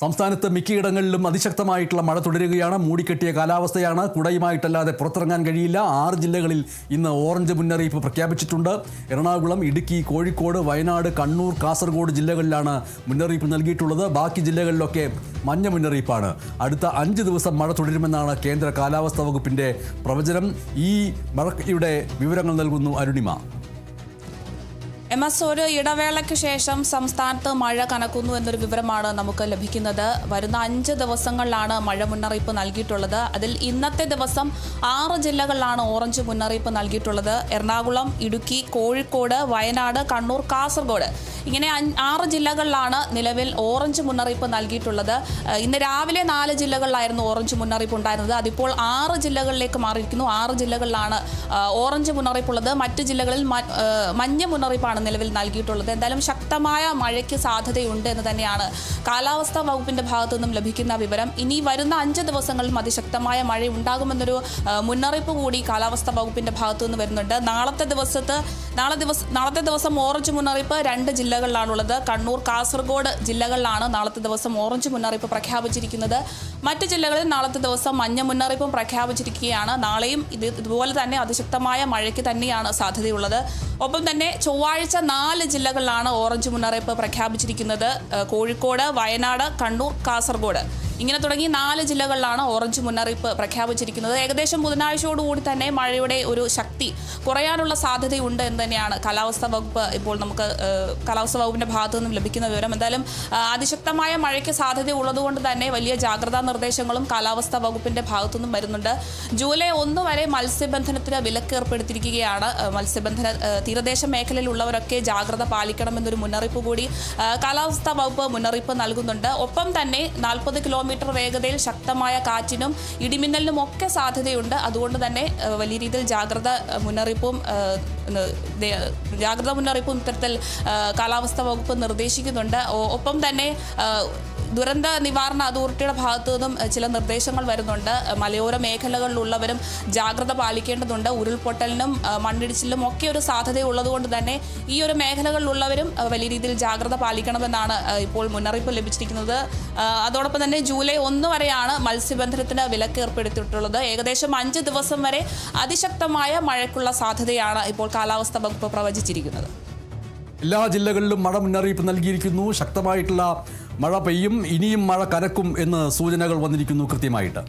സംസ്ഥാനത്ത് മിക്കയിടങ്ങളിലും അതിശക്തമായിട്ടുള്ള മഴ തുടരുകയാണ്. മൂടിക്കെട്ടിയ കാലാവസ്ഥയാണ്. കുടയുമായിട്ടല്ലാതെ പുറത്തിറങ്ങാൻ കഴിയില്ല. 6 ജില്ലകളിൽ ഇന്ന് ഓറഞ്ച് മുന്നറിയിപ്പ് പ്രഖ്യാപിച്ചിട്ടുണ്ട്. എറണാകുളം, ഇടുക്കി, കോഴിക്കോട്, വയനാട്, കണ്ണൂർ, കാസർഗോഡ് ജില്ലകളിലാണ് മുന്നറിയിപ്പ് നൽകിയിട്ടുള്ളത്. ബാക്കി ജില്ലകളിലൊക്കെ മഞ്ഞ മുന്നറിയിപ്പാണ്. അടുത്ത 5 ദിവസം മഴ തുടരുമെന്നാണ് കേന്ദ്ര കാലാവസ്ഥാ വകുപ്പിന്റെ പ്രവചനം. ഈ മഴയുടെ വിവരങ്ങൾ നൽകുന്നു അരുണിമ. ഒരു ഇടവേളയ്ക്ക് ശേഷം സംസ്ഥാനത്ത് മഴ കനക്കുന്നു എന്നൊരു വിവരമാണ് നമുക്ക് ലഭിക്കുന്നത്. വരുന്ന 5 ദിവസങ്ങളിലാണ് മഴ മുന്നറിയിപ്പ് നൽകിയിട്ടുള്ളത്. അതിൽ ഇന്നത്തെ ദിവസം 6 ജില്ലകളിലാണ് ഓറഞ്ച് മുന്നറിയിപ്പ് നൽകിയിട്ടുള്ളത്. എറണാകുളം, ഇടുക്കി, കോഴിക്കോട്, വയനാട്, കണ്ണൂർ, കാസർഗോഡ് ഇങ്ങനെ 6 ജില്ലകളിലാണ് നിലവിൽ ഓറഞ്ച് മുന്നറിയിപ്പ് നൽകിയിട്ടുള്ളത്. ഇന്ന് രാവിലെ 4 ജില്ലകളിലായിരുന്നു ഓറഞ്ച് മുന്നറിയിപ്പ് ഉണ്ടായിരുന്നത്. അതിപ്പോൾ 6 ജില്ലകളിലേക്ക് മാറിയിരിക്കുന്നു. 6 ജില്ലകളിലാണ് ഓറഞ്ച് മുന്നറിയിപ്പുള്ളത്. മറ്റ് ജില്ലകളിൽ മഞ്ഞ മുന്നറിയിപ്പാണ് നിലവിൽ നൽകിയിട്ടുള്ളത്. എന്തായാലും ശക്തമായ മഴയ്ക്ക് സാധ്യതയുണ്ട് എന്ന് തന്നെയാണ് കാലാവസ്ഥാ വകുപ്പിന്റെ ഭാഗത്തു നിന്നും ലഭിക്കുന്ന വിവരം. ഇനി വരുന്ന 5 ദിവസങ്ങളിലും അതിശക്തമായ മഴ ഉണ്ടാകുമെന്നൊരു മുന്നറിയിപ്പ് കൂടി കാലാവസ്ഥാ വകുപ്പിന്റെ ഭാഗത്തു നിന്ന് വരുന്നുണ്ട്. നാളത്തെ ദിവസം ഓറഞ്ച് മുന്നറിയിപ്പ് 2 ജില്ലകളിലാണുള്ളത്. കണ്ണൂർ, കാസർഗോഡ് ജില്ലകളിലാണ് നാളത്തെ ദിവസം ഓറഞ്ച് മുന്നറിയിപ്പ് പ്രഖ്യാപിച്ചിരിക്കുന്നത്. മറ്റ് ജില്ലകളിൽ നാളത്തെ ദിവസം മഞ്ഞ മുന്നറിയിപ്പും പ്രഖ്യാപിച്ചിരിക്കുകയാണ്. നാളെയും ഇതുപോലെ തന്നെ അതിശക്തമായ മഴയ്ക്ക് തന്നെയാണ് സാധ്യതയുള്ളത്. ഒപ്പം തന്നെ ചൊവ്വാഴ്ച 4 ജില്ലകളിലാണ് ഓറഞ്ച് മുന്നറിയിപ്പ് പ്രഖ്യാപിച്ചിരിക്കുന്നത്. കോഴിക്കോട്, വയനാട്, കണ്ണൂർ, കാസർഗോഡ് ഇങ്ങനെ തുടങ്ങി 4 ജില്ലകളിലാണ് ഓറഞ്ച് മുന്നറിയിപ്പ് പ്രഖ്യാപിച്ചിരിക്കുന്നത്. ഏകദേശം ബുധനാഴ്ചയോടുകൂടി തന്നെ മഴയുടെ ഒരു ശക്തി കുറയാനുള്ള സാധ്യതയുണ്ട് എന്ന് തന്നെയാണ് കാലാവസ്ഥാ വകുപ്പ് ഇപ്പോൾ നമുക്ക് കാലാവസ്ഥാ വകുപ്പിന്റെ ഭാഗത്തു നിന്നും ലഭിക്കുന്ന വിവരം. എന്തായാലും അതിശക്തമായ മഴയ്ക്ക് സാധ്യത ഉള്ളതുകൊണ്ട് തന്നെ വലിയ ജാഗ്രതാ നിർദ്ദേശങ്ങളും കാലാവസ്ഥാ വകുപ്പിന്റെ ഭാഗത്തു നിന്നും വരുന്നുണ്ട്. ജൂലൈ 1 വരെ മത്സ്യബന്ധനത്തിന് വിലക്ക് ഏർപ്പെടുത്തിയിരിക്കുകയാണ്. മത്സ്യബന്ധന തീരദേശ മേഖലയിലുള്ളവരൊക്കെ ജാഗ്രത പാലിക്കണമെന്നൊരു മുന്നറിയിപ്പ് കൂടി കാലാവസ്ഥാ വകുപ്പ് മുന്നറിയിപ്പ് നൽകുന്നുണ്ട്. ഒപ്പം തന്നെ 40 കിലോമീറ്റർ വേഗതയിൽ ശക്തമായ കാറ്റിനും ഇടിമിന്നലിനും ഒക്കെ സാധ്യതയുണ്ട്. അതുകൊണ്ട് തന്നെ വലിയ രീതിയിൽ ജാഗ്രതാ മുന്നറിയിപ്പും ഇത്തരത്തിൽ കാലാവസ്ഥാ വകുപ്പ് നിർദ്ദേശിക്കുന്നുണ്ട്. ഒപ്പം തന്നെ ദുരന്ത നിവാരണ അതോറിറ്റിയുടെ ഭാഗത്തു നിന്നും ചില നിർദ്ദേശങ്ങൾ വരുന്നുണ്ട്. മലയോര മേഖലകളിലുള്ളവരും ജാഗ്രത പാലിക്കേണ്ടതുണ്ട്. ഉരുൾപൊട്ടലിനും മണ്ണിടിച്ചിലിനും ഒക്കെ ഒരു സാധ്യത ഉള്ളതുകൊണ്ട് തന്നെ ഈ ഒരു മേഖലകളിലുള്ളവരും വലിയ രീതിയിൽ ജാഗ്രത പാലിക്കണമെന്നാണ് ഇപ്പോൾ മുന്നറിയിപ്പ് ലഭിച്ചിരിക്കുന്നത്. അതോടൊപ്പം തന്നെ ജൂലൈ 1 വരെയാണ് മത്സ്യബന്ധനത്തിന് വിലക്ക് ഏർപ്പെടുത്തിയിട്ടുള്ളത്. ഏകദേശം 5 ദിവസം വരെ അതിശക്തമായ മഴയ്ക്കുള്ള സാധ്യതയാണ് ഇപ്പോൾ കാലാവസ്ഥാ വകുപ്പ് പ്രവചിച്ചിരിക്കുന്നത്. എല്ലാ ജില്ലകളിലും മഴ മുന്നറിയിപ്പ് നൽകിയിരിക്കുന്നു. ശക്തമായിട്ടുള്ള മഴ പെയ്യും. ഇനിയും മഴ കനക്കും എന്ന് സൂചനകൾ വന്നിരിക്കുന്നു കൃത്യമായിട്ട്.